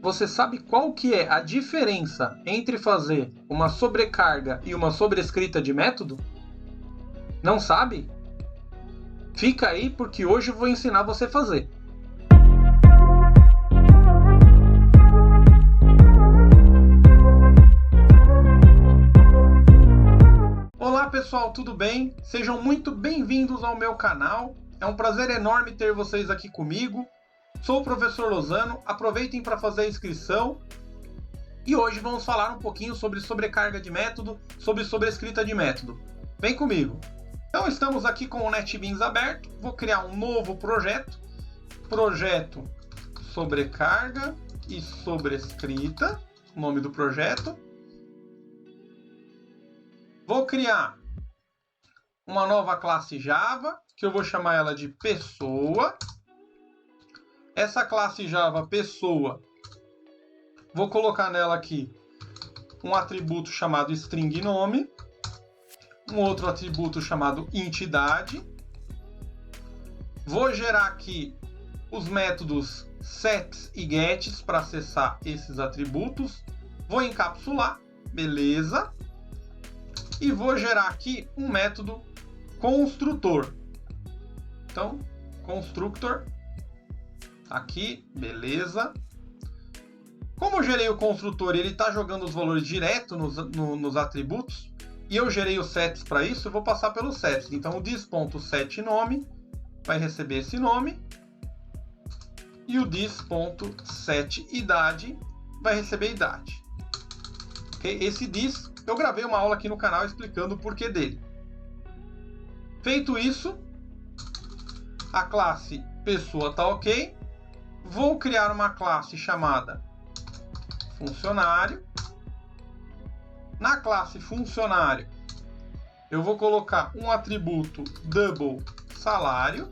Você sabe qual que é a diferença entre fazer uma sobrecarga e uma sobrescrita de método? Não sabe? Fica aí porque hoje eu vou ensinar você a fazer. Olá pessoal, tudo bem? Sejam muito bem-vindos ao meu canal. É um prazer enorme ter vocês aqui comigo. Sou o professor Lozano, aproveitem para fazer a inscrição. E hoje vamos falar um pouquinho sobre sobrecarga de método, sobre sobrescrita de método. Vem comigo! Então estamos aqui com o NetBeans aberto. Vou criar um novo projeto. Projeto sobrecarga e sobrescrita, o nome do projeto. Vou criar uma nova classe Java, que eu vou chamar ela de pessoa. Essa classe Java pessoa, vou colocar nela aqui um atributo chamado string nome, um outro atributo chamado entidade. Vou gerar aqui os métodos sets e gets para acessar esses atributos. Vou encapsular, beleza. E vou gerar aqui um método construtor. Então, constructor, aqui, beleza. Como eu gerei o construtor e ele está jogando os valores direto nos atributos, e eu gerei os sets para isso, eu vou passar pelos sets. Então, o this.setNome vai receber esse nome, e o this.setIdade vai receber idade. Okay? Esse this, eu gravei uma aula aqui no canal explicando o porquê dele. Feito isso, a classe pessoa está ok. Vou criar uma classe chamada funcionário. Na classe funcionário, eu vou colocar um atributo double salário.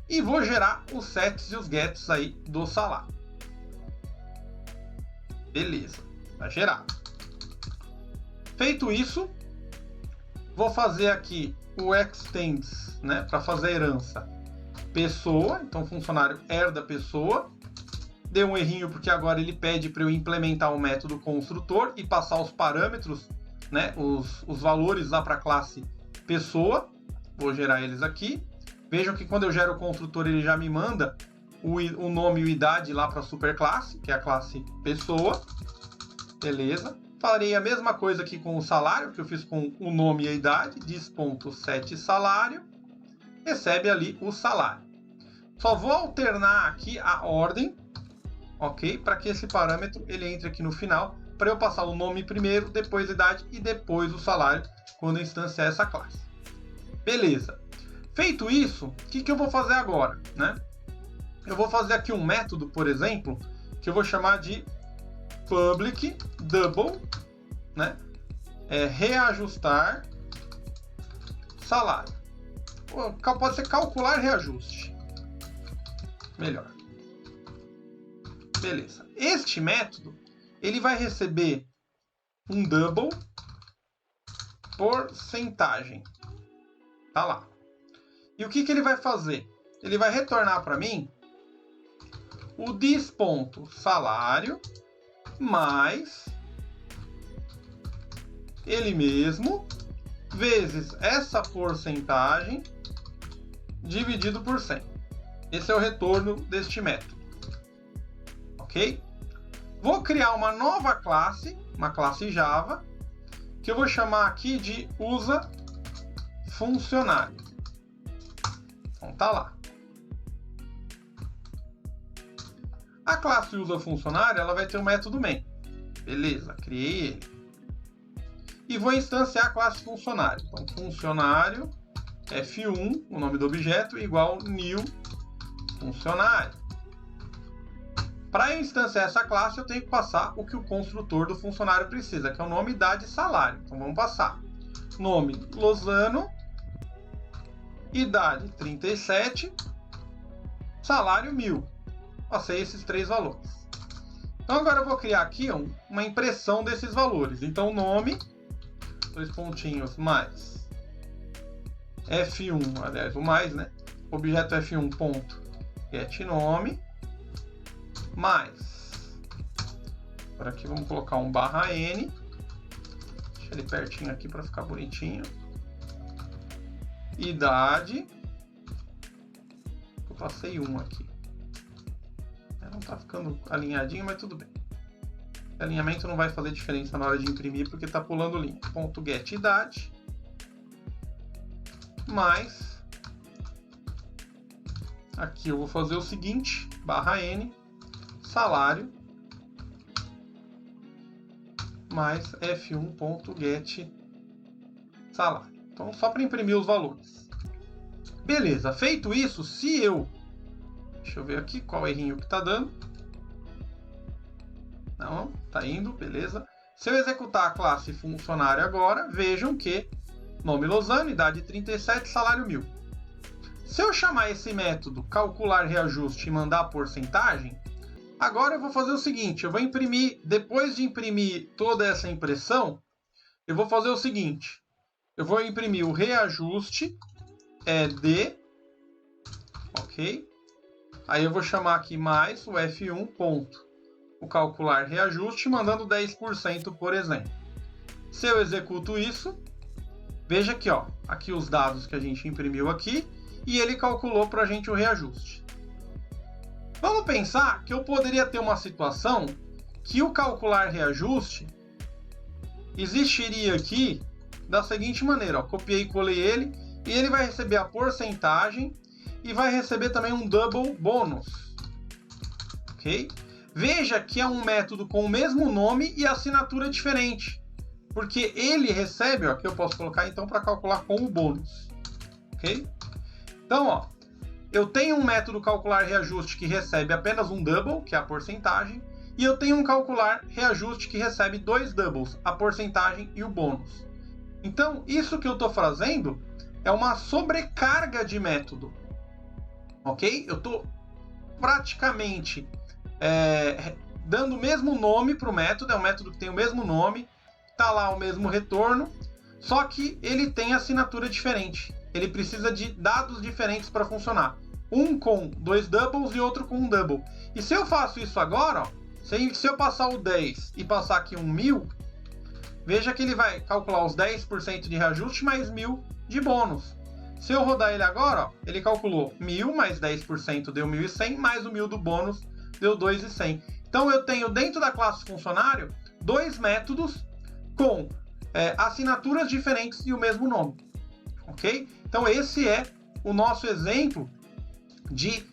E vou gerar os sets e os gets aí do salário. Beleza, está gerado. Feito isso, vou fazer aqui o extends, né, para fazer a herança pessoa. Então, funcionário herda pessoa. Deu um errinho porque agora ele pede para eu implementar o método construtor e passar os parâmetros, né, os valores lá para a classe pessoa. Vou gerar eles aqui. Vejam que quando eu gero o construtor, ele já me manda o nome e a idade lá para a superclasse, que é a classe pessoa. Beleza. Farei a mesma coisa aqui com o salário, que eu fiz com o nome e a idade. This.setSalário. Recebe ali o salário. Só vou alternar aqui a ordem, ok? Para que esse parâmetro ele entre aqui no final, para eu passar o nome primeiro, depois a idade e depois o salário, quando eu instanciar essa classe. Beleza. Feito isso, o que eu vou fazer agora, né? Eu vou fazer aqui um método, por exemplo, que eu vou chamar de public double, né? Reajustar salário. Pode ser calcular reajuste. Melhor. Beleza. Este método, ele vai receber um double porcentagem. Tá lá. E o que ele vai fazer? Ele vai retornar para mim o this.salário mais ele mesmo vezes essa porcentagem dividido por 100. Esse é o retorno deste método. Ok? Vou criar uma nova classe, uma classe Java, que eu vou chamar aqui de usa funcionário. Então tá lá. A classe usa funcionário, ela vai ter o método main. Beleza, criei ele. E vou instanciar a classe funcionário. Então, funcionário F1, o nome do objeto, igual new funcionário. Para eu instanciar essa classe, eu tenho que passar o que o construtor do funcionário precisa, que é o nome, idade e salário. Então, vamos passar. Nome, Lozano. Idade, 37. Salário, 1.000. Passei esses três valores. Então, agora eu vou criar aqui uma impressão desses valores. Então, nome, dois pontinhos, mais F1, aliás, o mais, né? Objeto F1 ponto get nome mais, por aqui vamos colocar um /n, deixa ele pertinho aqui para ficar bonitinho, idade, eu passei 1 aqui, não está ficando alinhadinho, mas tudo bem, o alinhamento não vai fazer diferença na hora de imprimir porque está pulando linha, ponto get idade, mais, aqui eu vou fazer o seguinte, /n, salário, mais f1.get salário. Então, só para imprimir os valores. Beleza, feito isso, se eu... Deixa eu ver aqui qual errinho que está dando. Não, está indo, beleza. Se eu executar a classe funcionário agora, vejam que nome Lozano, idade 37, salário 1000. Se eu chamar esse método calcular reajuste e mandar a porcentagem, agora eu vou fazer o seguinte, eu vou imprimir, depois de imprimir toda essa impressão, eu vou fazer o seguinte, eu vou imprimir o reajuste de, ok? Aí eu vou chamar aqui mais o F1 ponto, o calcular reajuste, mandando 10%, por exemplo. Se eu executo isso, veja aqui, ó, aqui os dados que a gente imprimiu aqui, e ele calculou para a gente o reajuste. Vamos pensar que eu poderia ter uma situação que o calcular reajuste existiria aqui da seguinte maneira, ó, copiei e colei ele, e ele vai receber a porcentagem e vai receber também um double bônus, ok? Veja que é um método com o mesmo nome e assinatura diferente, porque ele recebe, ó, aqui eu posso colocar então para calcular com o bônus, ok? Então, ó, eu tenho um método calcular reajuste que recebe apenas um double, que é a porcentagem, e eu tenho um calcular reajuste que recebe 2 doubles, a porcentagem e o bônus. Então, isso que eu estou fazendo é uma sobrecarga de método, ok? Eu estou praticamente dando o mesmo nome para o método, é um método que tem o mesmo nome, está lá o mesmo retorno, só que ele tem assinatura diferente. Ele precisa de dados diferentes para funcionar. Um com 2 doubles e outro com um double. E se eu faço isso agora, ó, se eu passar o 10 e passar aqui um 1000, veja que ele vai calcular os 10% de reajuste mais 1000 de bônus. Se eu rodar ele agora, ó, ele calculou 1000 mais 10% deu 1100, mais o 1000 do bônus deu 2100. Então eu tenho dentro da classe funcionário 2 métodos com assinaturas diferentes e o mesmo nome. Ok? Então esse é o nosso exemplo de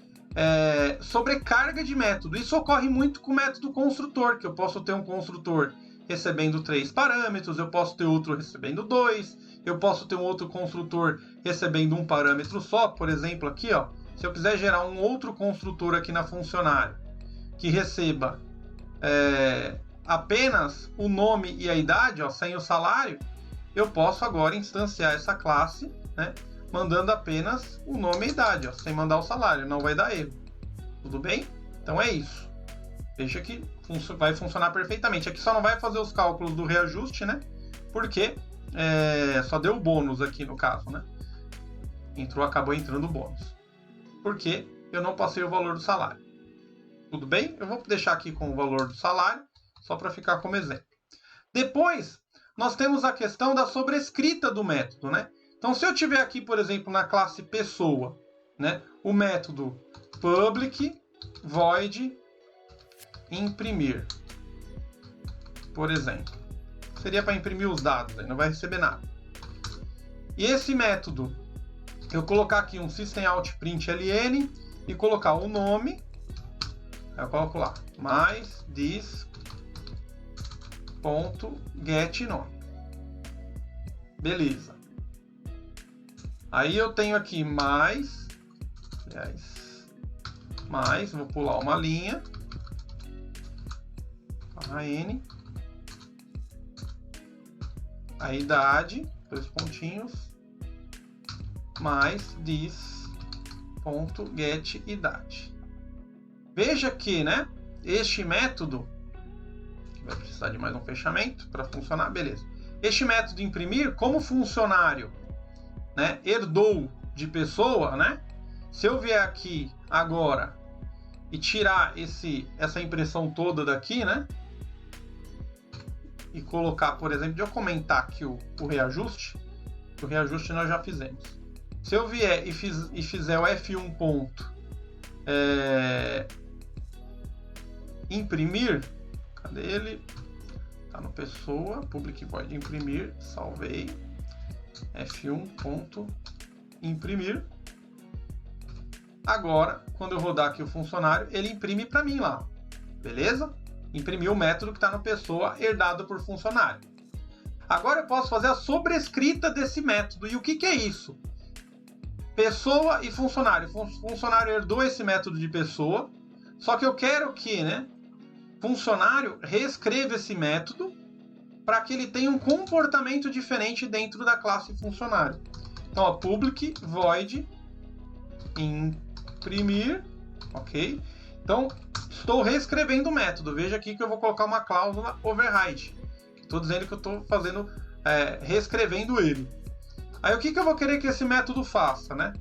sobrecarga de método. Isso ocorre muito com o método construtor, que eu posso ter um construtor recebendo 3 parâmetros, eu posso ter outro recebendo 2, eu posso ter um outro construtor recebendo um parâmetro só. Por exemplo, aqui, ó, se eu quiser gerar um outro construtor aqui na funcionário que receba apenas o nome e a idade, ó, sem o salário, eu posso agora instanciar essa classe, né, mandando apenas o nome e a idade, ó, sem mandar o salário, não vai dar erro. Tudo bem? Então é isso. Veja que vai funcionar perfeitamente. Aqui só não vai fazer os cálculos do reajuste, né? Porque só deu bônus aqui no caso, né? Acabou entrando o bônus. Porque eu não passei o valor do salário. Tudo bem? Eu vou deixar aqui com o valor do salário, só para ficar como exemplo. Depois, nós temos a questão da sobrescrita do método, né? Então, se eu tiver aqui, por exemplo, na classe pessoa, né, o método public void imprimir, por exemplo, seria para imprimir os dados, aí não vai receber nada. E esse método, eu colocar aqui um systemoutprintln e colocar o nome, eu coloco lá, mais this.getNome. Beleza. Aí eu tenho aqui mais, vou pular uma linha, n, a idade, 2 pontinhos, mais this.getIdade. Veja que, né, este método, que vai precisar de mais um fechamento para funcionar, beleza. Este método imprimir, como funcionário, né, herdou de pessoa, né, se eu vier aqui agora e tirar essa impressão toda daqui, né? E colocar, por exemplo, de eu comentar aqui o reajuste. O reajuste nós já fizemos. Se eu vier e fizer o F1 ponto, imprimir, cadê ele? Tá no pessoa, public void imprimir, salvei. F1 ponto imprimir. Agora, quando eu rodar aqui o funcionário, ele imprime para mim lá, beleza? Imprimiu o método que está no pessoa herdado por funcionário. Agora eu posso fazer a sobrescrita desse método. E o que é isso? Pessoa e funcionário. Funcionário herdou esse método de pessoa, só que eu quero que, né, funcionário reescreva esse método para que ele tenha um comportamento diferente dentro da classe funcionário. Então, ó, public void imprimir, ok? Então, estou reescrevendo o método. Veja aqui que eu vou colocar uma cláusula override. Estou dizendo que eu estou fazendo, reescrevendo ele. Aí o que eu vou querer que esse método faça, né?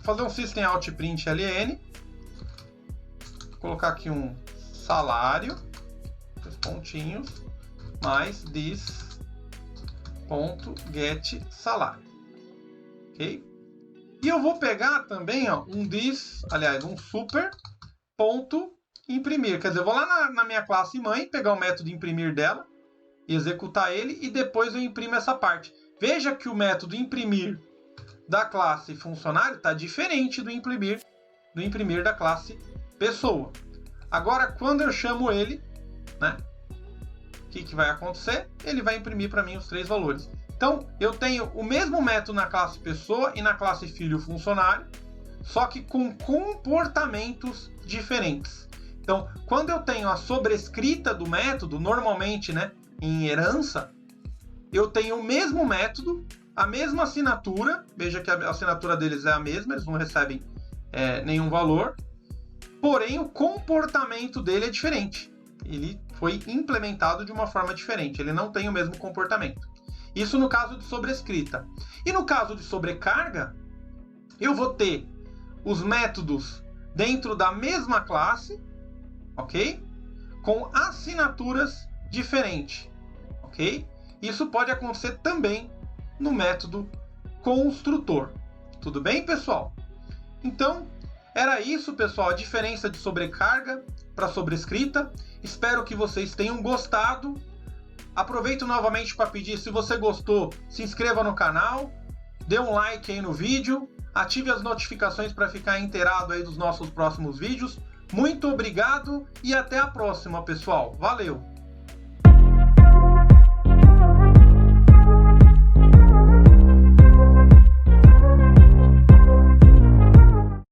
Fazer um system out print ln, colocar aqui um salário, dois pontinhos, mais this.get salário, ok? E eu vou pegar também, ó, um super ponto imprimir, quer dizer, eu vou lá na minha classe mãe, pegar o método imprimir dela, executar ele e depois eu imprimo essa parte. Veja que o método imprimir da classe funcionário está diferente do imprimir da classe pessoa. Agora, quando eu chamo ele, né, o que vai acontecer? Ele vai imprimir para mim os 3 valores. Então, eu tenho o mesmo método na classe pessoa e na classe filho funcionário, só que com comportamentos diferentes. Então, quando eu tenho a sobrescrita do método, normalmente, né, em herança, eu tenho o mesmo método, a mesma assinatura, veja que a assinatura deles é a mesma, eles não recebem nenhum valor, porém o comportamento dele é diferente. Ele foi implementado de uma forma diferente, ele não tem o mesmo comportamento. Isso no caso de sobrescrita. E no caso de sobrecarga, eu vou ter os métodos dentro da mesma classe, ok? Com assinaturas diferentes, ok? Isso pode acontecer também no método construtor. Tudo bem, pessoal? Então, era isso, pessoal, a diferença de sobrecarga para sobrescrita. Espero que vocês tenham gostado. Aproveito novamente para pedir, se você gostou, se inscreva no canal, dê um like aí no vídeo, ative as notificações para ficar inteirado aí dos nossos próximos vídeos. Muito obrigado e até a próxima, pessoal. Valeu!